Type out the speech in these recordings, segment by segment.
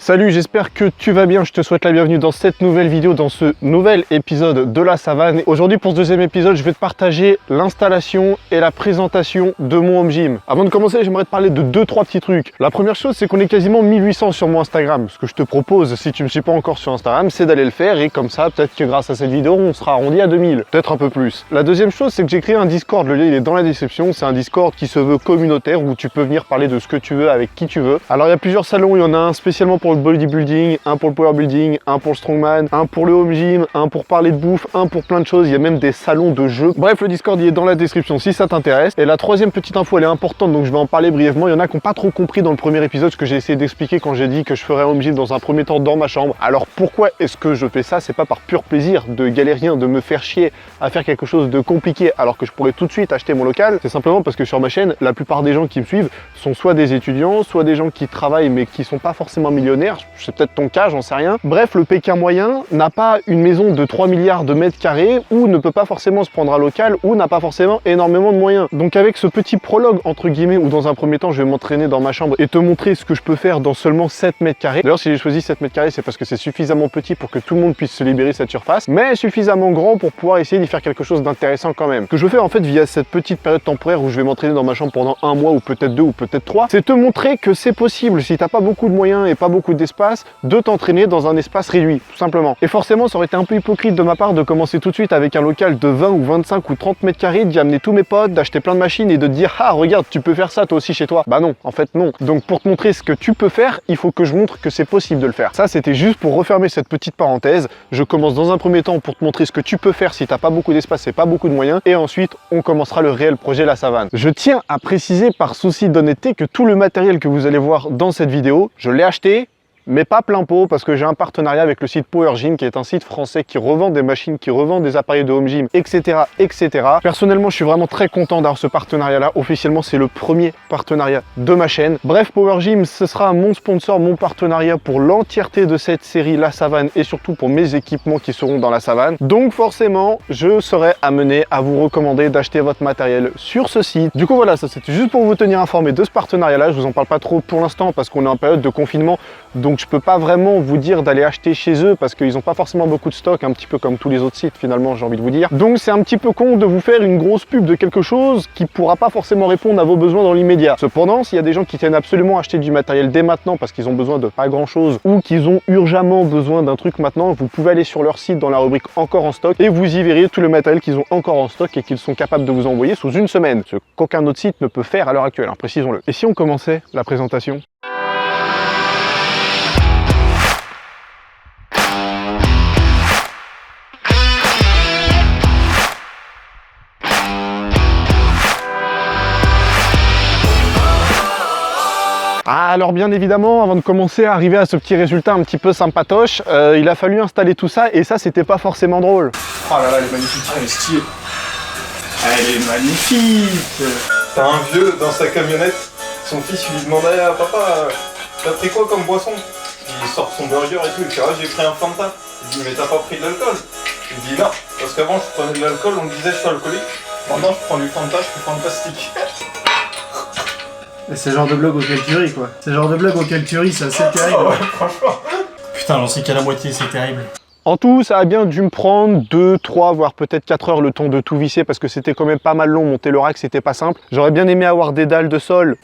Salut, j'espère que tu vas bien, je te souhaite la bienvenue dans cette nouvelle vidéo, dans ce nouvel épisode de la savane. Aujourd'hui pour ce deuxième épisode, je vais te partager l'installation et la présentation de mon home gym. Avant de commencer, j'aimerais te parler de 2-3 petits trucs. La première chose, c'est qu'on est quasiment 1800 sur mon Instagram. Ce que je te propose, si tu ne me suis pas encore sur Instagram, c'est d'aller le faire et comme ça, peut-être que grâce à cette vidéo, on sera arrondi à 2000, peut-être un peu plus. La deuxième chose, c'est que j'ai créé un Discord, le lien il est dans la description. C'est un Discord qui se veut communautaire où tu peux venir parler de ce que tu veux avec qui tu veux. Alors il y a plusieurs salons, il y en a un spécialement pour le bodybuilding, un pour le power building, un pour le strongman, un pour le home gym, un pour parler de bouffe, un pour plein de choses. Il y a même des salons de jeux. Bref, le Discord il est dans la description si ça t'intéresse. Et la troisième petite info, elle est importante, donc je vais en parler brièvement. Il y en a qui n'ont pas trop compris dans le premier épisode ce que j'ai essayé d'expliquer quand j'ai dit que je ferais home gym dans un premier temps dans ma chambre. Alors pourquoi est-ce que je fais ça? C'est pas par pur plaisir de galérien, de me faire chier à faire quelque chose de compliqué alors que je pourrais tout de suite acheter mon local. C'est simplement parce que sur ma chaîne, la plupart des gens qui me suivent sont soit des étudiants, soit des gens qui travaillent mais qui sont pas forcément millionnaires. C'est peut-être ton cas, j'en sais rien. Bref, le Pékin moyen n'a pas une maison de 3 milliards de mètres carrés ou ne peut pas forcément se prendre un local ou n'a pas forcément énormément de moyens. Donc avec ce petit prologue entre guillemets où dans un premier temps je vais m'entraîner dans ma chambre et te montrer ce que je peux faire dans seulement 7 mètres carrés. D'ailleurs si j'ai choisi 7 mètres carrés c'est parce que c'est suffisamment petit pour que tout le monde puisse se libérer cette surface, mais suffisamment grand pour pouvoir essayer d'y faire quelque chose d'intéressant quand même. Ce que je fais en fait via cette petite période temporaire où je vais m'entraîner dans ma chambre pendant un mois ou peut-être 2 ou peut-être 3, c'est te montrer que c'est possible si t'as pas beaucoup de moyens et pas beaucoup d'espace de t'entraîner dans un espace réduit, tout simplement. Et forcément, ça aurait été un peu hypocrite de ma part de commencer tout de suite avec un local de 20 ou 25 ou 30 mètres carrés, d'y amener tous mes potes, d'acheter plein de machines et de dire « Ah, regarde, tu peux faire ça toi aussi chez toi ». Bah non, en fait non. Donc pour te montrer ce que tu peux faire, il faut que je montre que c'est possible de le faire. Ça, c'était juste pour refermer cette petite parenthèse. Je commence dans un premier temps pour te montrer ce que tu peux faire si t'as pas beaucoup d'espace et pas beaucoup de moyens. Et ensuite, on commencera le réel projet La Savane. Je tiens à préciser par souci d'honnêteté que tout le matériel que vous allez voir dans cette vidéo, je l'ai acheté, mais pas plein pot parce que j'ai un partenariat avec le site Power Gym qui est un site français qui revend des machines, qui revend des appareils de home gym, etc. etc. Personnellement, je suis vraiment très content d'avoir ce partenariat-là. Officiellement, c'est le premier partenariat de ma chaîne. Bref, Power Gym, ce sera mon sponsor, mon partenariat pour l'entièreté de cette série La Savane et surtout pour mes équipements qui seront dans la savane. Donc forcément, je serai amené à vous recommander d'acheter votre matériel sur ce site. Du coup, voilà, ça c'était juste pour vous tenir informé de ce partenariat-là. Je vous en parle pas trop pour l'instant parce qu'on est en période de confinement. Donc je peux pas vraiment vous dire d'aller acheter chez eux parce qu'ils n'ont pas forcément beaucoup de stock, un petit peu comme tous les autres sites finalement, j'ai envie de vous dire. Donc c'est un petit peu con de vous faire une grosse pub de quelque chose qui pourra pas forcément répondre à vos besoins dans l'immédiat. Cependant, s'il y a des gens qui tiennent absolument à acheter du matériel dès maintenant parce qu'ils ont besoin de pas grand chose ou qu'ils ont urgemment besoin d'un truc maintenant, vous pouvez aller sur leur site dans la rubrique encore en stock et vous y verrez tout le matériel qu'ils ont encore en stock et qu'ils sont capables de vous envoyer sous une semaine, ce qu'aucun autre site ne peut faire à l'heure actuelle, hein, précisons-le. Et si on commençait la présentation ? Alors bien évidemment, avant de commencer à arriver à ce petit résultat un petit peu sympatoche, il a fallu installer tout ça et ça c'était pas forcément drôle. Oh là là, elle est magnifique, elle est stylée. Elle est magnifique. T'as un vieux dans sa camionnette, son fils lui demandait à papa, t'as pris quoi comme boisson? Il sort son burger et tout, il dit ah j'ai pris un Fanta. Il dit mais t'as pas pris de l'alcool? Il dit non, parce qu'avant je prenais de l'alcool, on me disait je suis alcoolique. Maintenant je prends du Fanta, je suis fantastique. Et c'est le genre de blog auquel tu ris quoi. C'est le genre de blog auquel tu ris, c'est assez terrible. Ouais, franchement. Putain, j'en sais qu'à la moitié, c'est terrible. En tout, ça a bien dû me prendre 2, 3, voire peut-être 4 heures le temps de tout visser parce que c'était quand même pas mal long, monter le rack c'était pas simple. J'aurais bien aimé avoir des dalles de sol.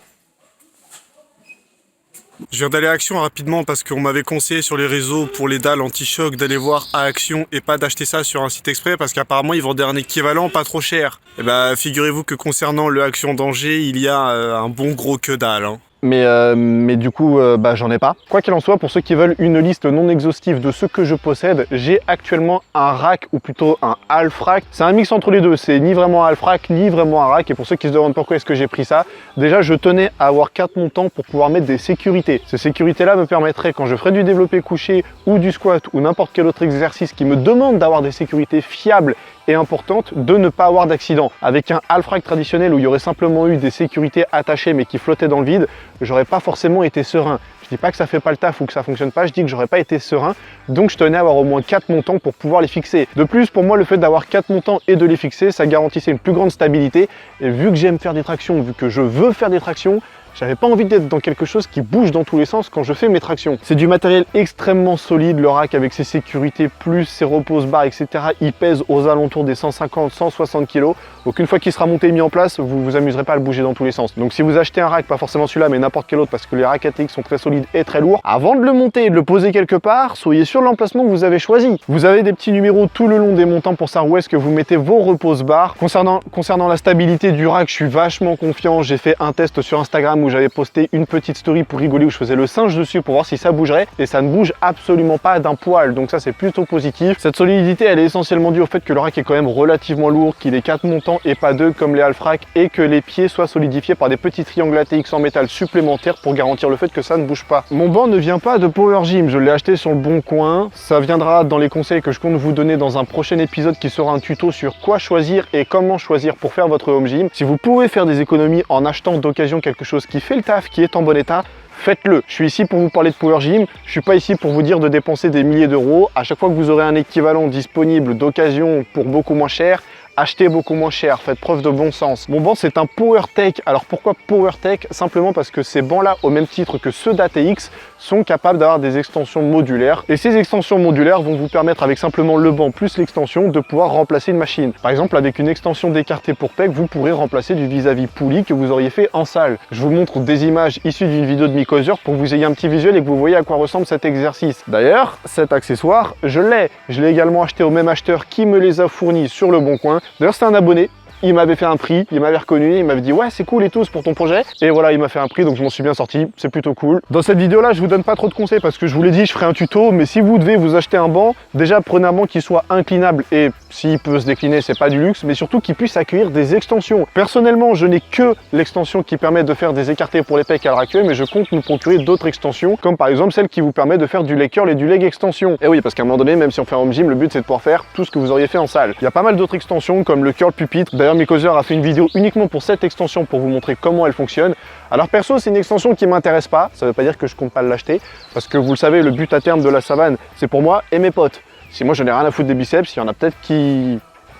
Je viens d'aller à Action rapidement parce qu'on m'avait conseillé sur les réseaux pour les dalles anti-choc d'aller voir à Action et pas d'acheter ça sur un site exprès parce qu'apparemment ils vendaient un équivalent pas trop cher. Et bah figurez-vous que concernant le Action d'Angers, il y a un bon gros que dalle. Hein. Mais du coup, j'en ai pas. Quoi qu'il en soit, pour ceux qui veulent une liste non exhaustive de ce que je possède, j'ai actuellement un rack, ou plutôt un half rack. C'est un mix entre les deux, c'est ni vraiment un half rack, ni vraiment un rack. Et pour ceux qui se demandent pourquoi est-ce que j'ai pris ça, déjà je tenais à avoir 4 montants pour pouvoir mettre des sécurités. Ces sécurités-là me permettraient, quand je ferai du développé couché ou du squat ou n'importe quel autre exercice qui me demande d'avoir des sécurités fiables et importante, de ne pas avoir d'accident. Avec un half rack traditionnel où il y aurait simplement eu des sécurités attachées mais qui flottaient dans le vide, j'aurais pas forcément été serein. Je dis pas que ça fait pas le taf ou que ça fonctionne pas, je dis que j'aurais pas été serein, donc je tenais à avoir au moins 4 montants pour pouvoir les fixer. De plus, pour moi, le fait d'avoir 4 montants et de les fixer, ça garantissait une plus grande stabilité, et vu que j'aime faire des tractions, vu que je veux faire des tractions, J'avais pas envie d'être dans quelque chose qui bouge dans tous les sens quand je fais mes tractions. C'est du matériel extrêmement solide, le rack avec ses sécurités plus ses repose-barres, etc. Il pèse aux alentours des 150-160 kg. Donc une fois qu'il sera monté et mis en place, vous vous amuserez pas à le bouger dans tous les sens. Donc si vous achetez un rack, pas forcément celui-là, mais n'importe quel autre, parce que les racks ATX sont très solides et très lourds, avant de le monter et de le poser quelque part, soyez sûr de l'emplacement que vous avez choisi. Vous avez des petits numéros tout le long des montants pour savoir où est-ce que vous mettez vos repose-barres. Concernant la stabilité du rack, je suis vachement confiant. J'ai fait un test sur Instagram où j'avais posté une petite story pour rigoler, où je faisais le singe dessus pour voir si ça bougerait, et ça ne bouge absolument pas d'un poil. Donc ça, c'est plutôt positif. Cette solidité, elle est essentiellement due au fait que le rack est quand même relativement lourd, qu'il ait 4 montants et pas 2 comme les Halfrack, et que les pieds soient solidifiés par des petits triangles ATX en métal supplémentaires pour garantir le fait que ça ne bouge pas. Mon banc ne vient pas de Power Gym, je l'ai acheté sur le Bon Coin. Ça viendra dans les conseils que je compte vous donner dans un prochain épisode qui sera un tuto sur quoi choisir et comment choisir pour faire votre home gym. Si vous pouvez faire des économies en achetant d'occasion quelque chose qui fait le taf, qui est en bon état, faites-le. Je suis ici pour vous parler de Power Gym, je suis pas ici pour vous dire de dépenser des milliers d'euros. À chaque fois que vous aurez un équivalent disponible d'occasion pour beaucoup moins cher, achetez beaucoup moins cher, faites preuve de bon sens. Mon banc, c'est un PowerTech. Alors pourquoi PowerTech? Simplement parce que ces bancs-là, au même titre que ceux d'ATX, sont capables d'avoir des extensions modulaires. Et ces extensions modulaires vont vous permettre, avec simplement le banc plus l'extension, de pouvoir remplacer une machine. Par exemple, avec une extension d'écarté pour pec, vous pourrez remplacer du vis-à-vis poulie que vous auriez fait en salle. Je vous montre des images issues d'une vidéo de Mick Hauser pour que vous ayez un petit visuel et que vous voyez à quoi ressemble cet exercice. D'ailleurs, cet accessoire, je l'ai également acheté au même acheteur qui me les a fournis sur le Bon Coin. D'ailleurs, c'est un abonné. Il m'avait fait un prix, il m'avait reconnu, il m'avait dit ouais c'est cool et tout, c'est pour ton projet. Et voilà, il m'a fait un prix, donc je m'en suis bien sorti, c'est plutôt cool. Dans cette vidéo là, je vous donne pas trop de conseils parce que je vous l'ai dit, je ferai un tuto, mais si vous devez vous acheter un banc, déjà prenez un banc qui soit inclinable, et s'il peut se décliner, c'est pas du luxe, mais surtout qu'il puisse accueillir des extensions. Personnellement, je n'ai que l'extension qui permet de faire des écartés pour les pecs à l'heure actuelle, mais je compte nous procurer d'autres extensions, comme par exemple celle qui vous permet de faire du leg curl et du leg extension. Et oui, parce qu'à un moment donné, même si on fait un home gym, le but c'est de pouvoir faire tout ce que vous auriez fait en salle. Il y a pas mal d'autres extensions comme le curl pupitre. D'ailleurs, Mick Hauser a fait une vidéo uniquement pour cette extension pour vous montrer comment elle fonctionne. Alors perso, c'est une extension qui m'intéresse pas, ça veut pas dire que je compte pas l'acheter, parce que vous le savez, le but à terme de la savane, c'est pour moi et mes potes. Si moi je n'ai rien à foutre des biceps, il y en a peut-être qui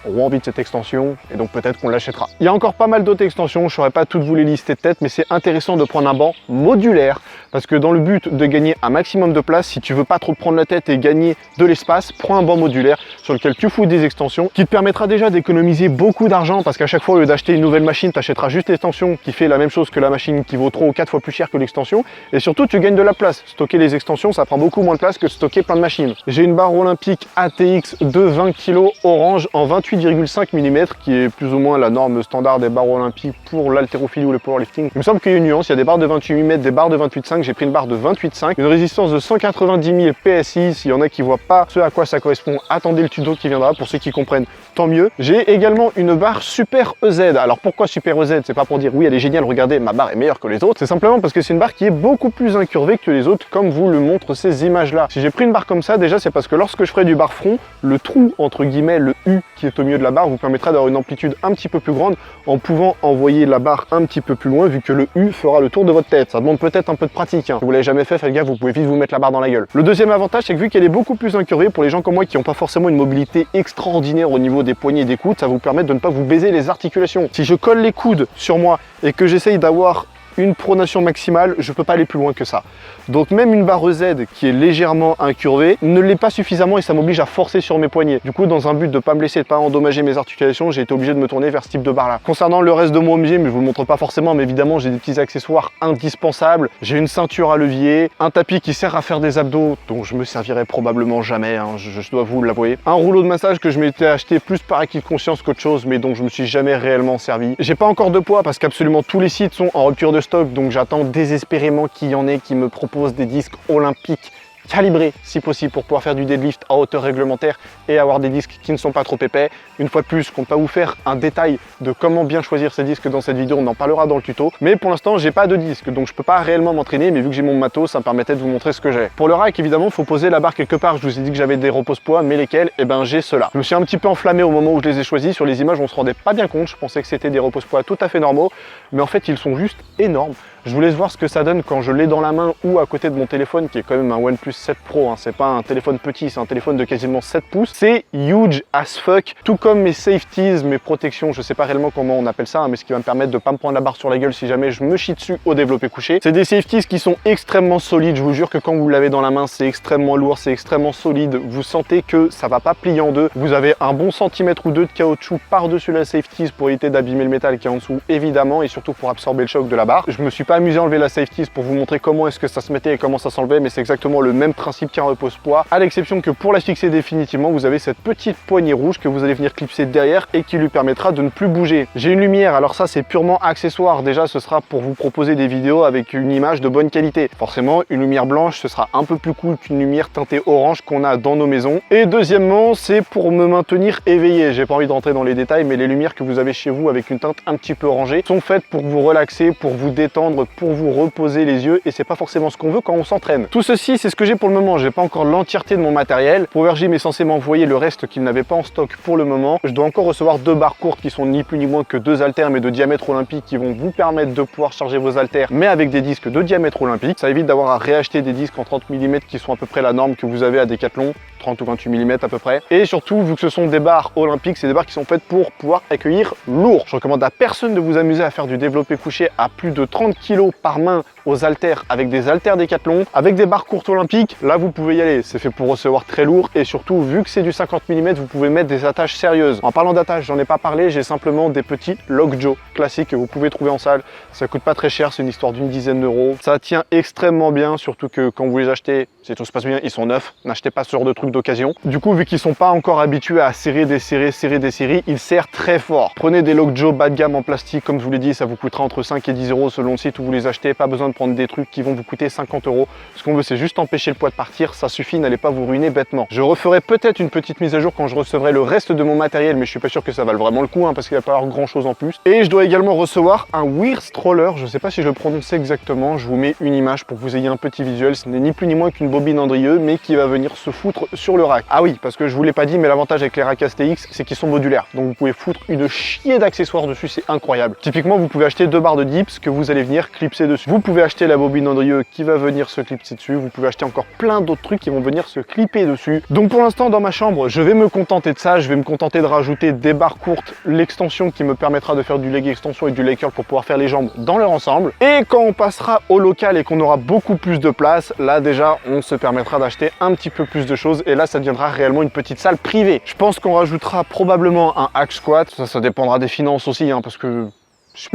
auront envie de cette extension, et donc peut-être qu'on l'achètera. Il y a encore pas mal d'autres extensions, je ne saurais pas toutes vous les lister de tête, mais c'est intéressant de prendre un banc modulaire, parce que dans le but de gagner un maximum de place, si tu veux pas trop te prendre la tête et gagner de l'espace, prends un banc modulaire sur lequel tu fous des extensions, qui te permettra déjà d'économiser beaucoup d'argent, parce qu'à chaque fois, au lieu d'acheter une nouvelle machine, tu achèteras juste l'extension qui fait la même chose que la machine qui vaut 3 ou 4 fois plus cher que l'extension, et surtout tu gagnes de la place. Stocker les extensions, ça prend beaucoup moins de place que de stocker plein de machines. J'ai une barre olympique ATX de 20 kg orange en 28,5 mm, qui est plus ou moins la norme standard des barres olympiques pour l'haltérophilie ou le powerlifting. Il me semble qu'il y a une nuance, il y a des barres de 28 mm, des barres de 28,5, j'ai pris une barre de 28,5, une résistance de 190 000 PSI. S'il y en a qui voient pas ce à quoi ça correspond, attendez le tuto qui viendra. Pour ceux qui comprennent, tant mieux. J'ai également une barre Super EZ. Alors pourquoi Super EZ? C'est pas pour dire oui elle est géniale, regardez ma barre est meilleure que les autres, c'est simplement parce que c'est une barre qui est beaucoup plus incurvée que les autres, comme vous le montrent ces images là. Si j'ai pris une barre comme ça, déjà c'est parce que lorsque je ferai du bar front, le trou entre guillemets, le U qui est au milieu de la barre, vous permettra d'avoir une amplitude un petit peu plus grande en pouvant envoyer la barre un petit peu plus loin, vu que le U fera le tour de votre tête. Ça demande peut-être un peu de pratique, hein. Si vous l'avez jamais fait, faites gaffe, vous pouvez vite vous mettre la barre dans la gueule. Le deuxième avantage, c'est que vu qu'elle est beaucoup plus incurvée, pour les gens comme moi qui n'ont pas forcément une mobilité extraordinaire au niveau des poignets et des coudes, ça vous permet de ne pas vous baiser les articulations. Si je colle les coudes sur moi et que j'essaye d'avoir une pronation maximale, je peux pas aller plus loin que ça. Donc même une barre Z qui est légèrement incurvée ne l'est pas suffisamment et ça m'oblige à forcer sur mes poignets. Du coup, dans un but de pas me blesser, de pas endommager mes articulations, j'ai été obligé de me tourner vers ce type de barre là. Concernant le reste de mon home gym, je vous le montre pas forcément, mais évidemment j'ai des petits accessoires indispensables. J'ai une ceinture à levier, un tapis qui sert à faire des abdos dont je me servirai probablement jamais, hein, je dois vous l'avouer. Un rouleau de massage que je m'étais acheté plus par acquis de conscience qu'autre chose, mais dont je me suis jamais réellement servi. J'ai pas encore de poids parce qu'absolument tous les sites sont en rupture de stock, donc j'attends désespérément qu'il y en ait qui me proposent des disques olympiques calibrés si possible pour pouvoir faire du deadlift à hauteur réglementaire et avoir des disques qui ne sont pas trop épais. Une fois de plus, je compte pas vous faire un détail de comment bien choisir ces disques dans cette vidéo, on en parlera dans le tuto, mais pour l'instant j'ai pas de disque donc je peux pas réellement m'entraîner, mais vu que j'ai mon matos, ça me permettait de vous montrer ce que j'ai. Pour le rack, évidemment, il faut poser la barre quelque part. Je vous ai dit que j'avais des repose-poids, mais lesquels? Eh ben j'ai ceux-là. Je me suis un petit peu enflammé au moment où je les ai choisis. Sur les images, on se rendait pas bien compte, je pensais que c'était des repose-poids tout à fait normaux, mais en fait ils sont juste énormes. Je vous laisse voir ce que ça donne quand je l'ai dans la main ou à côté de mon téléphone qui est quand même un OnePlus Plus 7 Pro, hein. C'est pas un téléphone petit, c'est un téléphone de quasiment 7 pouces. C'est huge as fuck, tout comme mes safeties, mes protections, je sais pas réellement comment on appelle ça, hein, mais ce qui va me permettre de pas me prendre la barre sur la gueule si jamais je me chie dessus au développé couché. C'est des safeties qui sont extrêmement solides, je vous jure que quand vous l'avez dans la main, c'est extrêmement lourd, c'est extrêmement solide, vous sentez que ça va pas plier en deux, vous avez un bon centimètre ou deux de caoutchouc par-dessus la safeties pour éviter d'abîmer le métal qui est en dessous, évidemment, et surtout pour absorber le choc de la barre. Je me suis pas amusé à enlever la safeties pour vous montrer comment est-ce que ça se mettait et comment ça s'enlevait, mais c'est exactement le même principe qu'un repose-poids, à l'exception que pour la fixer définitivement, vous avez cette petite poignée rouge que vous allez venir clipser derrière et qui lui permettra de ne plus bouger. J'ai une lumière, alors ça c'est purement accessoire, déjà ce sera pour vous proposer des vidéos avec une image de bonne qualité. Forcément, une lumière blanche, ce sera un peu plus cool qu'une lumière teintée orange qu'on a dans nos maisons. Et deuxièmement, c'est pour me maintenir éveillé. J'ai pas envie de rentrer dans les détails, mais les lumières que vous avez chez vous avec une teinte un petit peu orangée sont faites pour vous relaxer, pour vous détendre, pour vous reposer les yeux, et c'est pas forcément ce qu'on veut quand on s'entraîne. Tout ceci, c'est ce que j'ai pour le moment. J'ai pas encore l'entièreté de mon matériel. PowerGym est censé m'envoyer le reste qu'il n'avait pas en stock pour le moment. Je dois encore recevoir 2 barres courtes qui sont ni plus ni moins que 2 haltères mais de diamètre olympique qui vont vous permettre de pouvoir charger vos haltères mais avec des disques de diamètre olympique. Ça évite d'avoir à réacheter des disques en 30 mm qui sont à peu près la norme que vous avez à Decathlon, 30 ou 28 mm à peu près. Et surtout, vu que ce sont des barres olympiques, c'est des barres qui sont faites pour pouvoir accueillir lourd. Je recommande à personne de vous amuser à faire du développé couché à plus de 30 kg par main aux haltères avec des haltères Decathlon, avec des barres courtes olympiques. Là, vous pouvez y aller. C'est fait pour recevoir très lourd et surtout, vu que c'est du 50 mm, vous pouvez mettre des attaches sérieuses. En parlant d'attaches, j'en ai pas parlé, j'ai simplement des petits Lockjaw classiques que vous pouvez trouver en salle. Ça coûte pas très cher, c'est une histoire d'une dizaine d'euros. Ça tient extrêmement bien, surtout que quand vous les achetez, si tout se passe bien, ils sont neufs. N'achetez pas ce genre de trucs d'occasion. Du coup, vu qu'ils sont pas encore habitués à serrer des séries, ils serrent très fort. Prenez des Lockjaw bas de gamme en plastique, comme je vous l'ai dit, ça vous coûtera entre 5 et 10 euros selon le site où vous les achetez. Pas besoin de prendre des trucs qui vont vous coûter 50 euros. Ce qu'on veut, c'est juste empêcher le poids de partir. Ça suffit, n'allez pas vous ruiner bêtement. Je referai peut-être une petite mise à jour quand je recevrai le reste de mon matériel, mais je suis pas sûr que ça vale vraiment le coup, hein, parce qu'il va pas y avoir grand chose en plus. Et je dois également recevoir un Weir Stroller. Je sais pas si je le prononce exactement. Je vous mets une image pour que vous ayez un petit visuel. Ce n'est ni plus ni moins qu'une bobine Andrieux, mais qui va venir se foutre sur le rack. Ah oui, parce que je vous l'ai pas dit, mais l'avantage avec les racks STX, c'est qu'ils sont modulaires. Donc vous pouvez foutre une chier d'accessoires dessus, c'est incroyable. Typiquement, vous pouvez acheter 2 barres de dips que vous allez venir clipser dessus. Vous pouvez acheter la bobine Andrieux qui va venir se clipser dessus. Vous pouvez acheter encore plein d'autres trucs qui vont venir se clipper dessus. Donc pour l'instant, dans ma chambre, je vais me contenter de ça. Je vais me contenter de rajouter des barres courtes, l'extension qui me permettra de faire du leg extension et du leg curl pour pouvoir faire les jambes dans leur ensemble. Et quand on passera au local et qu'on aura beaucoup plus de place, là déjà, on se permettra d'acheter un petit peu plus de choses et là, ça deviendra réellement une petite salle privée. Je pense qu'on rajoutera probablement un hack squat. Ça dépendra des finances aussi, hein, parce que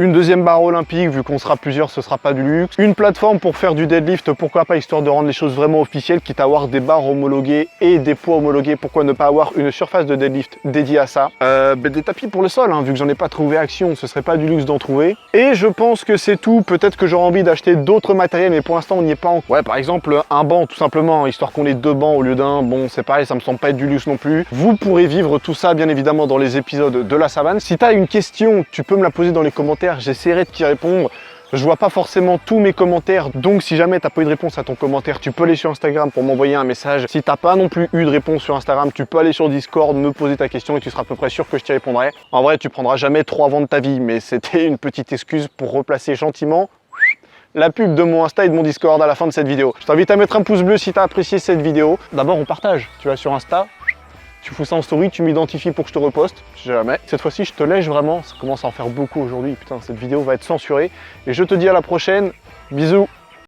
une deuxième barre olympique, vu qu'on sera plusieurs, ce sera pas du luxe. Une plateforme pour faire du deadlift, pourquoi pas, histoire de rendre les choses vraiment officielles, quitte à avoir des barres homologuées et des poids homologués. Pourquoi ne pas avoir une surface de deadlift dédiée à ça. Des tapis pour le sol, hein, vu que j'en ai pas trouvé action, ce serait pas du luxe d'en trouver. Et je pense que c'est tout. Peut-être que j'aurai envie d'acheter d'autres matériels, mais pour l'instant on n'y est pas encore. Ouais, par exemple un banc, tout simplement, histoire qu'on ait 2 bancs au lieu d'un. Bon, c'est pareil, ça me semble pas être du luxe non plus. Vous pourrez vivre tout ça, bien évidemment, dans les épisodes de la savane. Si tu as une question, tu peux me la poser dans les commentaires. J'essaierai de t'y répondre. Je vois pas forcément tous mes commentaires, donc si jamais t'as pas eu de réponse à ton commentaire, tu peux aller sur Instagram pour m'envoyer un message. Si t'as pas non plus eu de réponse sur Instagram, tu peux aller sur Discord, me poser ta question et tu seras à peu près sûr que je t'y répondrai. En vrai, tu prendras jamais 3 vents de ta vie, mais c'était une petite excuse pour replacer gentiment la pub de mon Insta et de mon Discord à la fin de cette vidéo. Je t'invite à mettre un pouce bleu si t'as apprécié cette vidéo. D'abord, on partage, tu vas sur Insta. Tu fous ça en story, tu m'identifies pour que je te reposte, si jamais. Cette fois-ci, je te lèche vraiment, ça commence à en faire beaucoup aujourd'hui. Putain, cette vidéo va être censurée. Et je te dis à la prochaine, bisous.